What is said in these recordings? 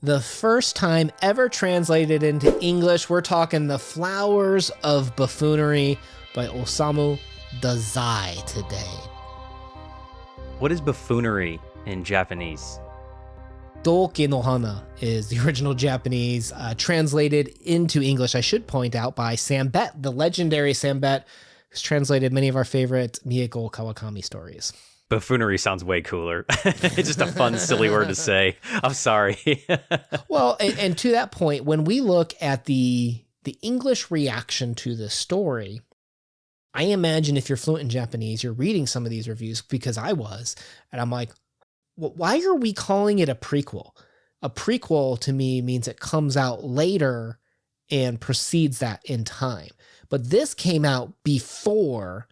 The first time ever translated into English, we're talking The Flowers of Buffoonery by Osamu Dazai today. What is buffoonery in Japanese? Doke no hana is the original Japanese, translated into English, I should point out, by Sam Bett, the legendary Sam Bett, who's translated many of our favorite Mieko Kawakami stories. Buffoonery sounds way cooler. It's just a fun, silly word to say. I'm sorry. Well, and to that point, when we look at the English reaction to this story, I imagine if you're fluent in Japanese, you're reading some of these reviews, because I was, and I'm like, well, why are we calling it a prequel? A prequel to me means it comes out later and precedes that in time. But this came out before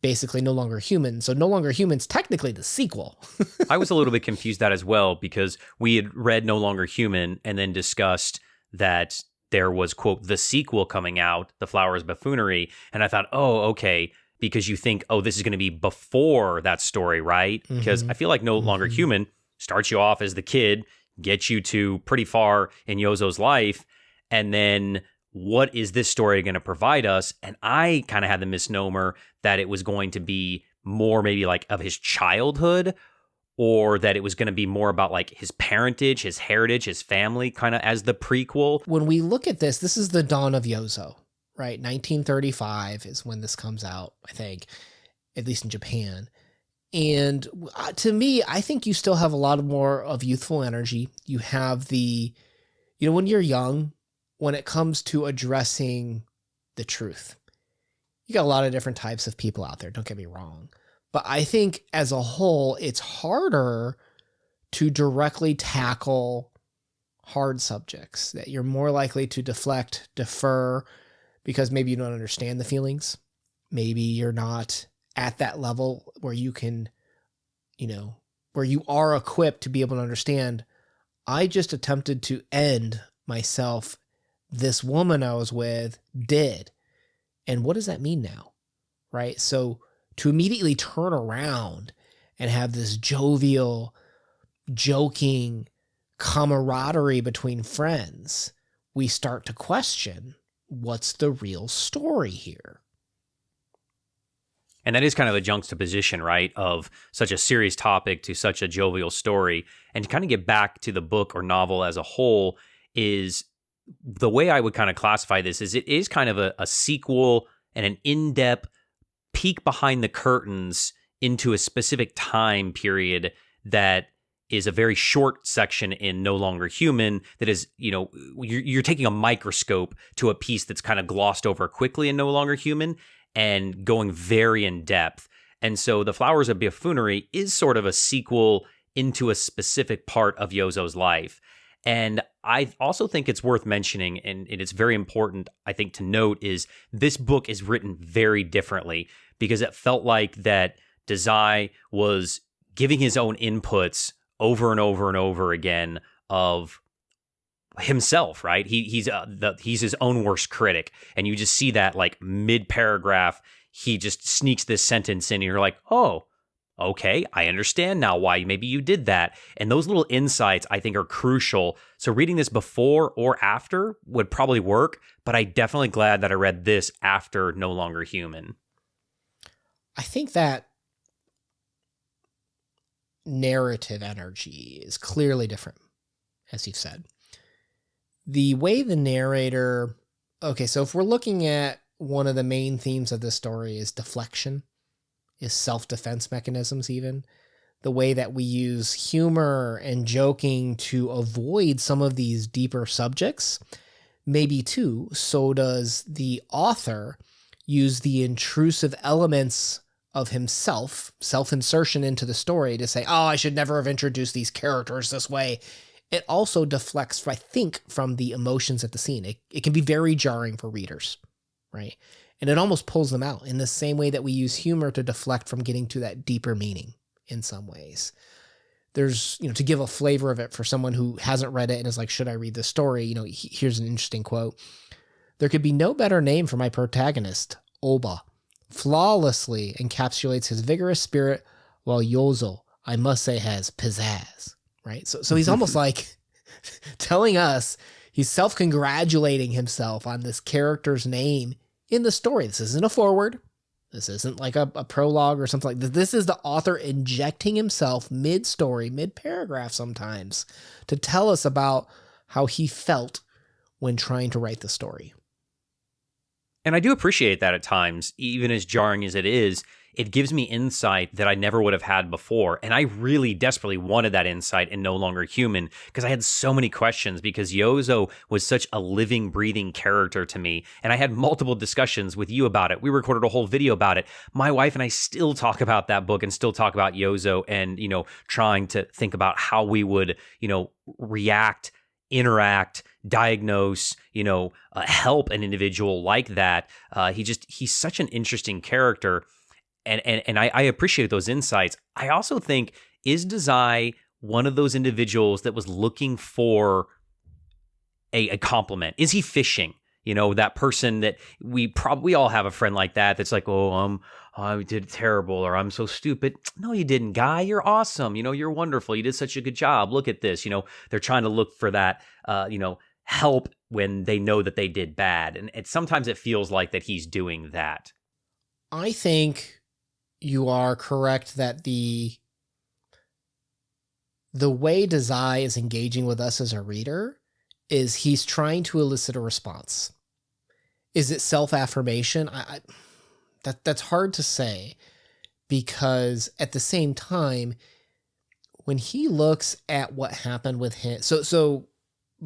basically No Longer Human. So No Longer Human's technically the sequel. I was a little bit confused that as well, because we had read No Longer Human and then discussed that there was, quote, the sequel coming out, The Flowers of Buffoonery. And I thought, oh, okay, because you think, oh, this is going to be before that story, right? Because I feel like No Longer Human starts you off as the kid, gets you to pretty far in Yozo's life, and then what is this story going to provide us? And I kind of had the misnomer that it was going to be more maybe like of his childhood, or that it was going to be more about like his parentage, his heritage, his family, kind of as the prequel. When we look at this is the dawn of Yozo, right? 1935 is when this comes out, I think, at least in Japan. And to me, I think you still have a lot more of youthful energy. You have when you're young, when it comes to addressing the truth, you got a lot of different types of people out there, don't get me wrong. But I think as a whole, it's harder to directly tackle hard subjects, that you're more likely to deflect, defer, because maybe you don't understand the feelings. Maybe you're not at that level where you can, where you are equipped to be able to understand. I just attempted to end myself. This woman I was with did. And what does that mean now? Right? So to immediately turn around and have this jovial, joking camaraderie between friends, we start to question, what's the real story here? And that is kind of a juxtaposition, right, of such a serious topic to such a jovial story. And to kind of get back to the book or novel as a whole, is the way I would kind of classify this is it is kind of a sequel and an in-depth peek behind the curtains into a specific time period that is a very short section in No Longer Human. That is, you're taking a microscope to a piece that's kind of glossed over quickly in No Longer Human and going very in depth. And so The Flowers of Buffoonery is sort of a sequel into a specific part of Yozo's life. And I also think it's worth mentioning, and it's very important, I think, to note, is this book is written very differently, because it felt like that Dazai was giving his own inputs over and over and over again of himself, right? He's his own worst critic, and you just see that like mid-paragraph, he just sneaks this sentence in, and you're like, oh, okay, I understand now why maybe you did that. And those little insights, I think, are crucial. So reading this before or after would probably work, but I'm definitely glad that I read this after No Longer Human. I think that narrative energy is clearly different, as you've said. The way the narrator... Okay, so if we're looking at one of the main themes of this story is deflection, is self-defense mechanisms even. The way that we use humor and joking to avoid some of these deeper subjects, maybe too, so does the author use the intrusive elements of himself, self-insertion into the story to say, oh, I should never have introduced these characters this way. It also deflects, I think, from the emotions at the scene. It can be very jarring for readers, right? And it almost pulls them out in the same way that we use humor to deflect from getting to that deeper meaning in some ways. There's, to give a flavor of it for someone who hasn't read it and is like, should I read this story? Here's an interesting quote. There could be no better name for my protagonist, Oba. Flawlessly encapsulates his vigorous spirit, while Yozo, I must say, has pizzazz, right? So he's almost like telling us, he's self-congratulating himself on this character's name in the story. This isn't a foreword. This isn't like a prologue or something like that. This is the author injecting himself mid-story, mid-paragraph sometimes, to tell us about how he felt when trying to write the story. And I do appreciate that at times, even as jarring as it is. It gives me insight that I never would have had before. And I really desperately wanted that insight in No Longer Human, because I had so many questions, because Yozo was such a living, breathing character to me. And I had multiple discussions with you about it. We recorded a whole video about it. My wife and I still talk about that book and still talk about Yozo and, trying to think about how we would, react, interact, diagnose, help an individual like that. He's such an interesting character. And I appreciate those insights. I also think, is Dazai one of those individuals that was looking for a compliment? Is he fishing? That person that we all have a friend like that that's like, oh, I did terrible, or I'm so stupid. No, you didn't, guy. You're awesome. You're wonderful. You did such a good job. Look at this. They're trying to look for that, help when they know that they did bad. And sometimes it feels like that he's doing that. I think you are correct that the way Dazai is engaging with us as a reader is he's trying to elicit a response. Is it self-affirmation? That's hard to say, because at the same time, when he looks at what happened with him,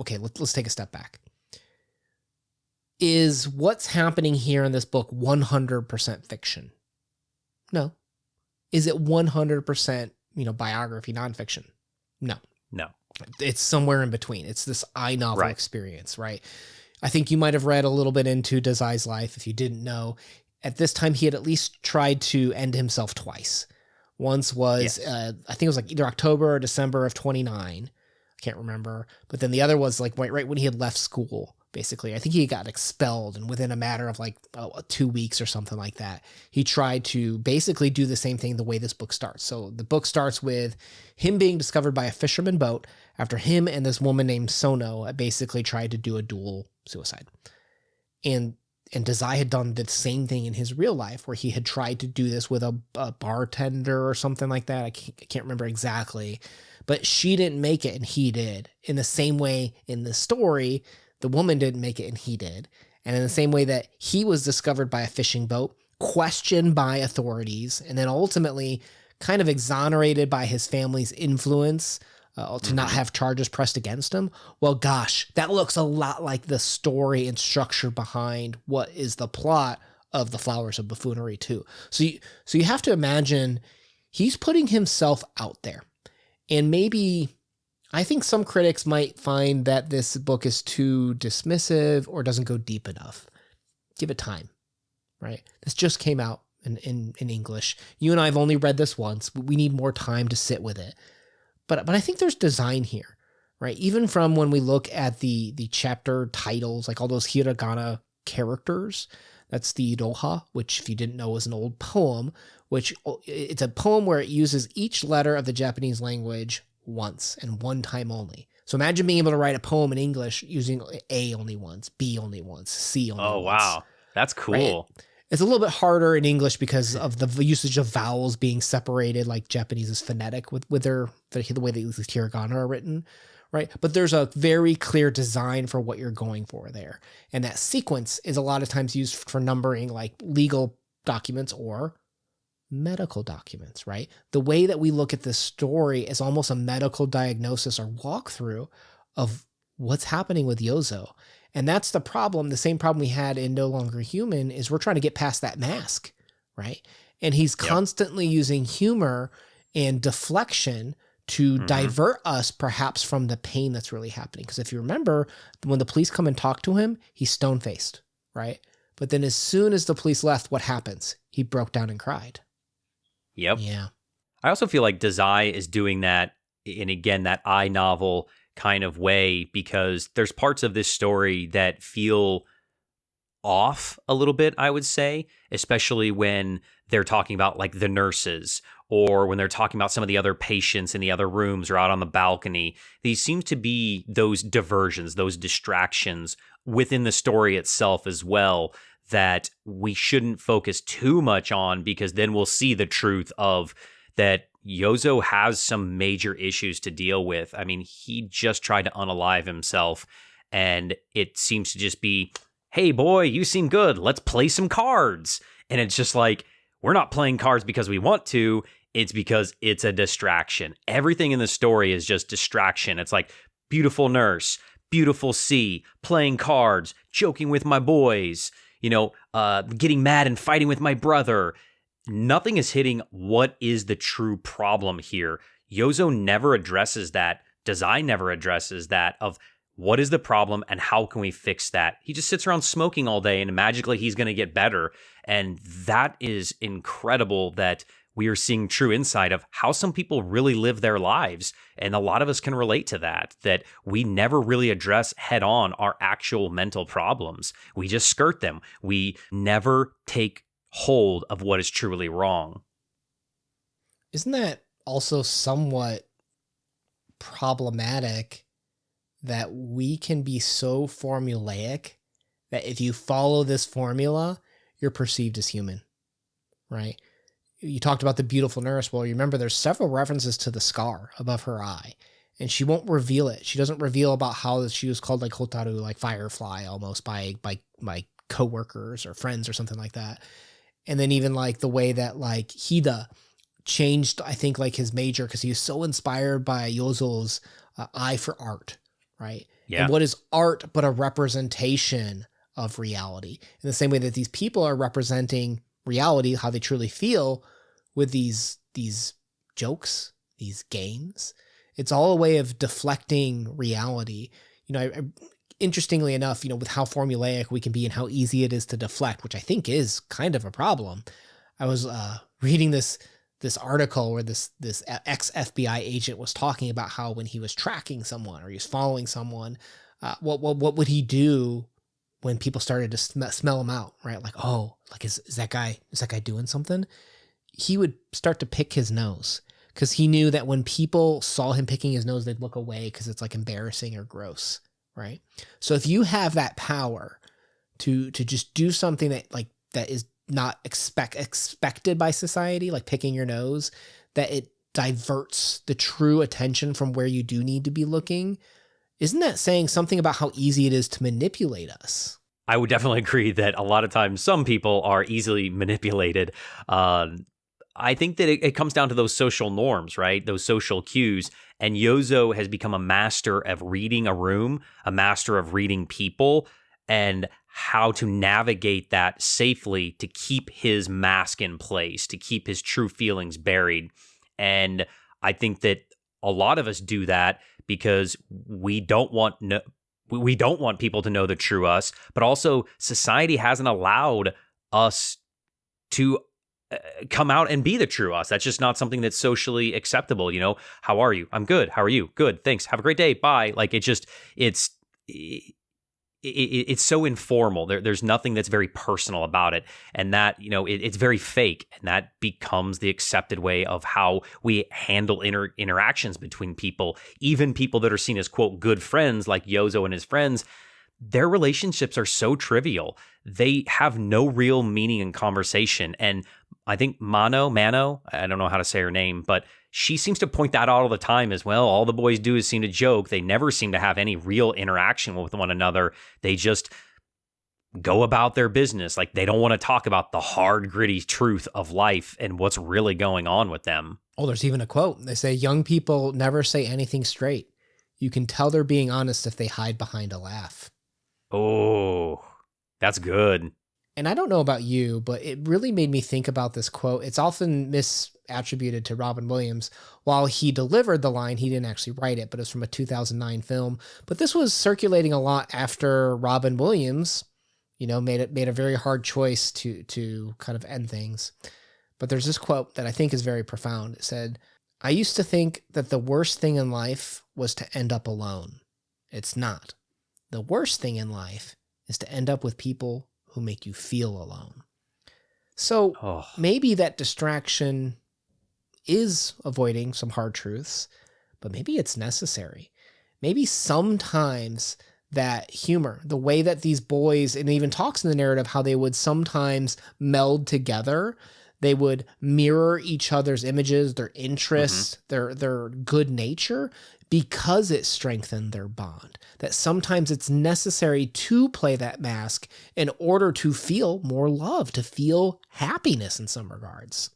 okay, let's take a step back. Is what's happening here in this book 100% fiction? No. Is it 100%, biography, nonfiction? No. It's somewhere in between. It's this novel experience, right? I think you might have read a little bit into Dazai's life. If you didn't know, at this time, he had at least tried to end himself twice. Once was, I think it was like either October or December of 29. I can't remember. But then the other was like right when he had left school, basically. I think he got expelled, and within a matter of 2 weeks or something like that, he tried to basically do the same thing the way this book starts. So the book starts with him being discovered by a fisherman boat after him and this woman named Sono basically tried to do a dual suicide. And Dazai had done the same thing in his real life, where he had tried to do this with a bartender or something like that. I can't remember exactly, but she didn't make it and he did. In the same way in the story, the woman didn't make it and he did. And in the same way that he was discovered by a fishing boat, questioned by authorities, and then ultimately kind of exonerated by his family's influence to not have charges pressed against him. Well, gosh, that looks a lot like the story and structure behind what is the plot of the Flowers of Buffoonery too. So you have to imagine he's putting himself out there. And maybe I think some critics might find that this book is too dismissive or doesn't go deep enough. Give it time, right? This just came out in English. You and I have only read this once. We need more time to sit with it. But I think there's design here, right? Even from when we look at the chapter titles, like all those hiragana characters, that's the iroha, which if you didn't know is an old poem, which it's a poem where it uses each letter of the Japanese language once and one time only. So imagine being able to write a poem in English using A only once, B only once, C only once. Oh, wow. That's cool. Right? It's a little bit harder in English because of the usage of vowels being separated, like Japanese is phonetic with the way that these hiragana are written, right? But there's a very clear design for what you're going for there. And that sequence is a lot of times used for numbering like legal documents or medical documents, right? The way that we look at this story is almost a medical diagnosis or walkthrough of what's happening with Yozo. And that's the problem. The same problem we had in No Longer Human is we're trying to get past that mask, right? And he's constantly using humor and deflection to divert us perhaps from the pain that's really happening. Because if you remember, when the police come and talk to him, he's stone-faced, right? But then as soon as the police left, what happens? He broke down and cried. Yep. Yeah. I also feel like Dazai is doing that, and again, that novel kind of way, because there's parts of this story that feel off a little bit, I would say, especially when they're talking about like the nurses, or when they're talking about some of the other patients in the other rooms or out on the balcony. These seem to be those diversions, those distractions within the story itself as well, that we shouldn't focus too much on, because then we'll see the truth of that Yozo has some major issues to deal with. I mean, he just tried to unalive himself, and it seems to just be, hey, boy, you seem good. Let's play some cards. And it's just like, we're not playing cards because we want to. It's because it's a distraction. Everything in the story is just distraction. It's like beautiful nurse, beautiful sea, playing cards, joking with my boys, getting mad and fighting with my brother. Nothing is hitting what is the true problem here. Yozo never addresses that. Dazai never addresses that of what is the problem and how can we fix that. He just sits around smoking all day and magically he's going to get better. And that is incredible that we are seeing true insight of how some people really live their lives. And a lot of us can relate to that we never really address head on our actual mental problems. We just skirt them. We never take hold of what is truly wrong. Isn't that also somewhat problematic that we can be so formulaic that if you follow this formula, you're perceived as human, right? You talked about the beautiful nurse. Well, you remember there's several references to the scar above her eye, and she won't reveal it. She doesn't reveal about how she was called like Hotaru, like firefly almost by coworkers or friends or something like that. And then even like the way that like Hida changed, I think, like his major because he was so inspired by Yozo's eye for art, right? Yeah. And what is art but a representation of reality? In the same way that these people are representing reality, how they truly feel with these jokes, these games. It's all a way of deflecting reality. Interestingly enough, with how formulaic we can be and how easy it is to deflect, which I think is kind of a problem. I was reading this article where this ex-FBI agent was talking about how when he was tracking someone or he was following someone, what would he do when people started to smell him out, right? Like, oh, like is that guy doing something? He would start to pick his nose because he knew that when people saw him picking his nose, they'd look away because it's like embarrassing or gross, right? So if you have that power to just do something that is not expected by society, like picking your nose, that it diverts the true attention from where you do need to be looking. Isn't that saying something about how easy it is to manipulate us? I would definitely agree that a lot of times some people are easily manipulated. I think that it comes down to those social norms, right? Those social cues. And Yozo has become a master of reading a room, a master of reading people, and how to navigate that safely to keep his mask in place, to keep his true feelings buried. And I think that a lot of us do that because we don't want people to know the true us, but also society hasn't allowed us to come out and be the true us. That's just not something that's socially acceptable. How are you? I'm good. How are you? Good. Thanks. Have a great day. Bye. Like it's so informal. There's nothing that's very personal about it. And that, it's very fake. And that becomes the accepted way of how we handle interactions between people. Even people that are seen as, quote, good friends like Yozo and his friends, their relationships are so trivial. They have no real meaning in conversation. And I think Mano, I don't know how to say her name, but she seems to point that out all the time as well. All the boys do is seem to joke. They never seem to have any real interaction with one another. They just go about their business. Like they don't want to talk about the hard, gritty truth of life and what's really going on with them. Oh, there's even a quote. They say, young people never say anything straight. You can tell they're being honest if they hide behind a laugh. Oh, that's good. And I don't know about you, but it really made me think about this quote. It's often misattributed to Robin Williams. While he delivered the line, he didn't actually write it, but it's from a 2009 film. But this was circulating a lot after Robin Williams, made a very hard choice to kind of end things. But there's this quote that I think is very profound. It said, "I used to think that the worst thing in life was to end up alone. It's not. The worst thing in life is to end up with people who make you feel alone." So Oh, maybe that distraction is avoiding some hard truths, but maybe it's necessary. Maybe sometimes that humor, the way that these boys, and it even talks in the narrative how they would sometimes meld together, they would mirror each other's images, their hmm. interests, their good nature, because it strengthened their bond. That sometimes it's necessary to play that mask in order to feel more love, to feel happiness in some regards.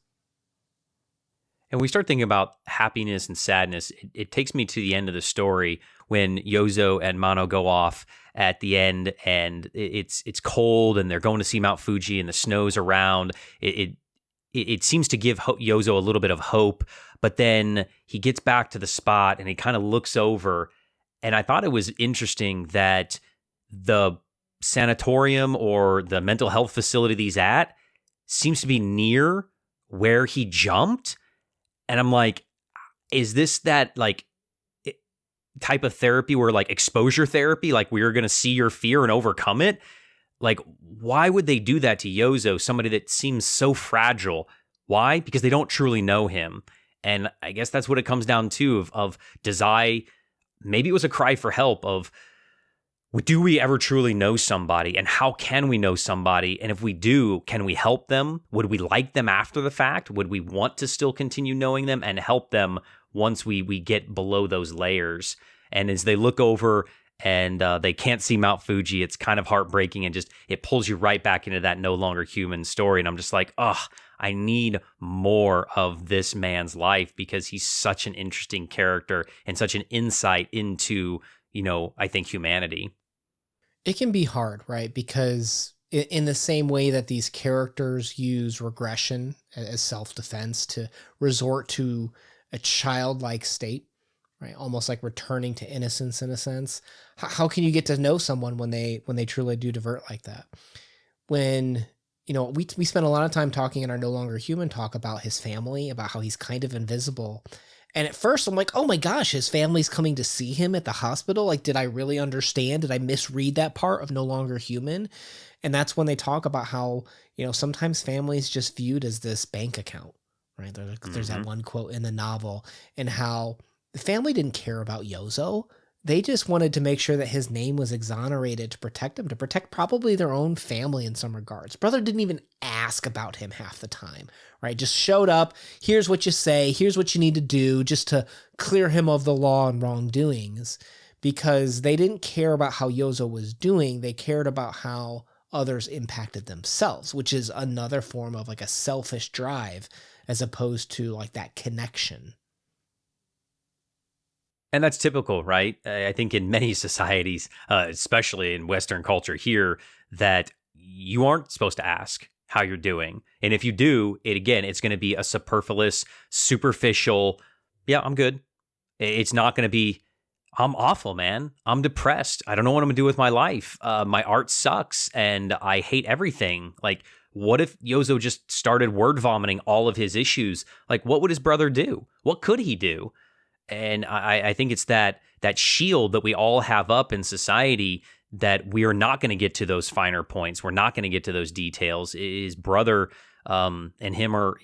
And we start thinking about happiness and sadness. It takes me to the end of the story when Yozo and Mano go off at the end, and it's cold, and they're going to see Mount Fuji, and the snow's around. It seems to give Yozo a little bit of hope, but then he gets back to the spot, and he kind of looks over, and I thought it was interesting that the sanatorium or the mental health facility that he's at seems to be near where he jumped. And I'm like, is this that like type of therapy where like exposure therapy, like we're going to see your fear and overcome it? Like, why would they do that to Yozo, somebody that seems so fragile? Why? Because they don't truly know him. And I guess that's what it comes down to of Dazai. Maybe it was a cry for help of, do we ever truly know somebody, and how can we know somebody? And if we do, can we help them? Would we like them after the fact? Would we want to still continue knowing them and help them once we get below those layers? And as they look over and they can't see Mount Fuji, it's kind of heartbreaking, and just it pulls you right back into that no longer human story. And I'm just like, I need more of this man's life, because he's such an interesting character and such an insight into, I think humanity. It can be hard, right? Because in the same way that these characters use regression as self-defense to resort to a childlike state, right? Almost like returning to innocence in a sense. How can you get to know someone when they truly do divert like that? When we spent a lot of time talking in our No Longer Human talk about his family, about how he's kind of invisible. And at first I'm like, oh my gosh, his family's coming to see him at the hospital. Like, did I really understand? Did I misread that part of No Longer Human? And that's when they talk about how, sometimes families just viewed as this bank account, right? There's that Mm-hmm. one quote in the novel, and how the family didn't care about Yozo. They just wanted to make sure that his name was exonerated to protect him, to protect probably their own family in some regards. Brother didn't even ask about him half the time, right? Just showed up. Here's what you say. Here's what you need to do, just to clear him of the law and wrongdoings, because they didn't care about how Yozo was doing. They cared about how others impacted themselves, which is another form of like a selfish drive as opposed to like that connection. And that's typical, right? I think in many societies, especially in Western culture here, that you aren't supposed to ask how you're doing. And if you do, it's going to be a superfluous, superficial, yeah, I'm good. It's not going to be, I'm awful, man. I'm depressed. I don't know what I'm going to do with my life. My art sucks and I hate everything. Like, what if Yozo just started word vomiting all of his issues? Like, what would his brother do? What could he do? And I think it's that shield that we all have up in society, that we are not going to get to those finer points. We're not going to get to those details. His brother and him are,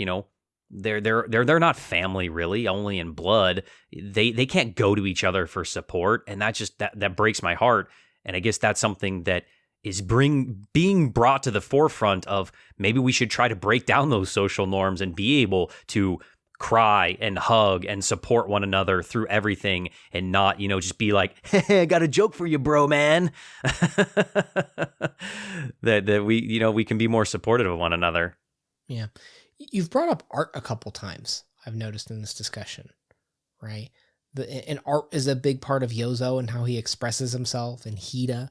they're not family really, only in blood. They can't go to each other for support, and that breaks my heart. And I guess that's something that is being brought to the forefront of, maybe we should try to break down those social norms and be able to cry and hug and support one another through everything, and not, just be like, hey, I got a joke for you, bro, man. that we can be more supportive of one another. Yeah. You've brought up art a couple times, I've noticed in this discussion, right? And art is a big part of Yozo and how he expresses himself, and Hida,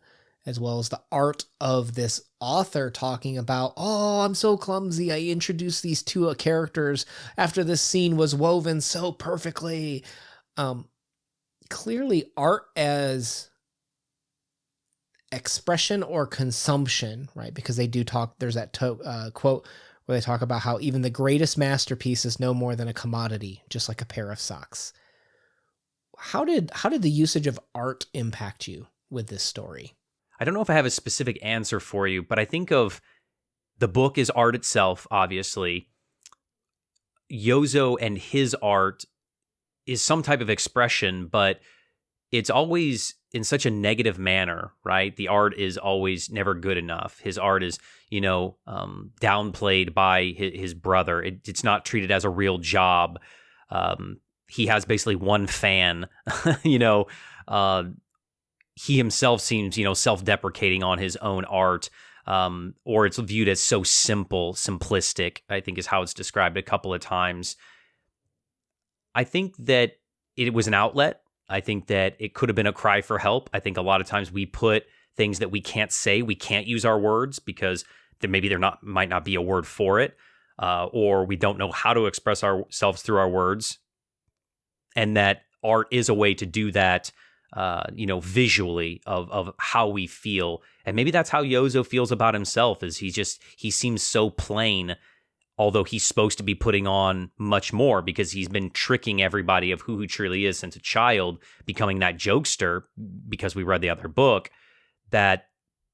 as well as the art of this author talking about, oh, I'm so clumsy. I introduced these two characters after this scene was woven so perfectly. Clearly, art as expression or consumption, right? Because they do talk, there's that quote where they talk about how even the greatest masterpiece is no more than a commodity, just like a pair of socks. How did the usage of art impact you with this story? I don't know if I have a specific answer for you, but I think of The book is art itself, obviously. Yozo and his art is some type of expression, but it's always in such a negative manner, right? The art is always never good enough. His art is, downplayed by his brother. It's not treated as a real job. He has basically one fan, he himself seems, self-deprecating on his own art, or it's viewed as so simplistic, I think is how it's described a couple of times. I think that it was an outlet. I think that it could have been a cry for help. I think a lot of times we put things that we can't say, we can't use our words because might not be a word for it, or we don't know how to express ourselves through our words. And that art is a way to do that, visually of how we feel. And maybe that's how Yozo feels about himself, is he seems so plain, although he's supposed to be putting on much more because he's been tricking everybody of who he truly is since a child, becoming that jokester because we read the other book, that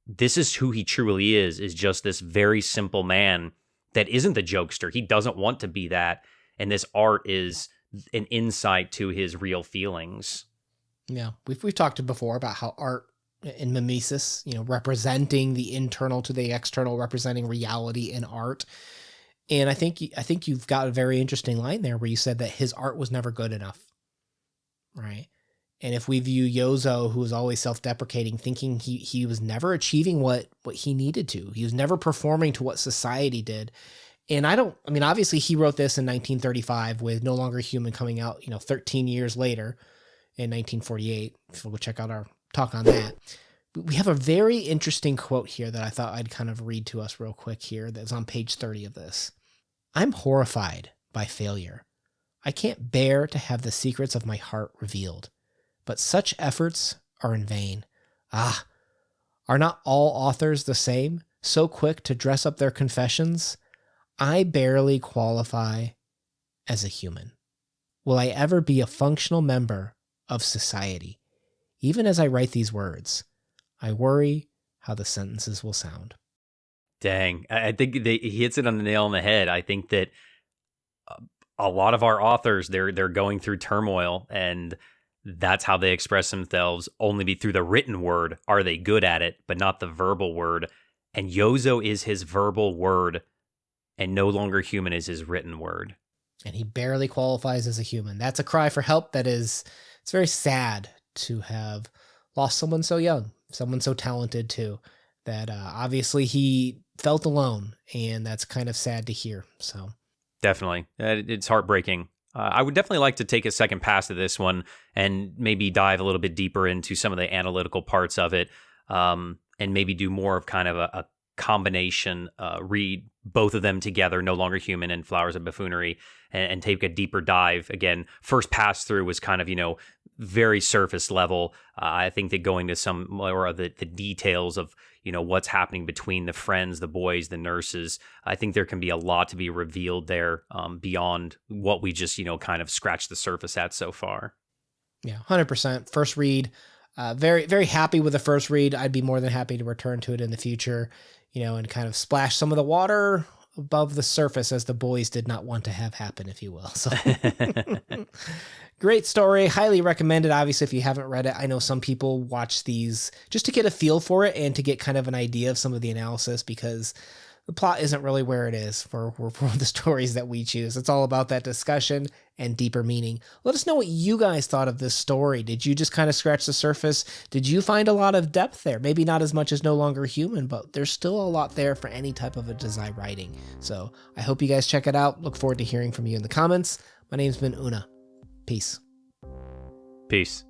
this is who he truly is just this very simple man that isn't the jokester. He doesn't want to be that. And this art is an insight to his real feelings. Yeah, we've talked before about how art in mimesis, representing the internal to the external, representing reality in art. And I think you've got a very interesting line there where you said that his art was never good enough, right? And if we view Yozo, who was always self-deprecating, thinking he was never achieving what he needed to, he was never performing to what society did. And obviously he wrote this in 1935 with No Longer Human coming out, 13 years later in 1948. So we'll check out our talk on that. We have a very interesting quote here that I thought I'd kind of read to us real quick here. That's on page 30 of this. "I'm horrified by failure. I can't bear to have the secrets of my heart revealed, but such efforts are in vain. Ah, are not all authors the same, so quick to dress up their confessions? I barely qualify as a human. Will I ever be a functional member of society? Even as I write these words, I worry how the sentences will sound." Dang. I think he hits it on the nail on the head. I think that a lot of our authors, they're going through turmoil, and that's how they express themselves. Only be through the written word are they good at it, but not the verbal word. And Yozo is his verbal word, and No Longer Human is his written word. And he barely qualifies as a human. That's a cry for help. It's very sad to have lost someone so young, someone so talented too, that obviously he felt alone, and that's kind of sad to hear. So definitely, it's heartbreaking. I would definitely like to take a second pass at this one and maybe dive a little bit deeper into some of the analytical parts of it, and maybe do more of kind of a combination, read both of them together, No Longer Human and Flowers of Buffoonery, and take a deeper dive. Again, first pass through was kind of, very surface level. I think that going to some more of the details of, what's happening between the friends, the boys, the nurses, I think there can be a lot to be revealed there, beyond what we just, kind of scratched the surface at so far. Yeah, 100%. First read, very, very happy with the first read. I'd be more than happy to return to it in the future, and kind of splash some of the water above the surface, as the boys did not want to have happen, if you will. So great story. Highly recommended. Obviously, if you haven't read it, I know some people watch these just to get a feel for it and to get kind of an idea of some of the analysis, because the plot isn't really where it is for the stories that we choose. It's all about that discussion and deeper meaning. Let us know what you guys thought of this story. Did you just kind of scratch the surface? Did you find a lot of depth there? Maybe not as much as No Longer Human, but there's still a lot there for any type of a Dazai writing. So I hope you guys check it out. Look forward to hearing from you in the comments. My name's been Una. Peace. Peace.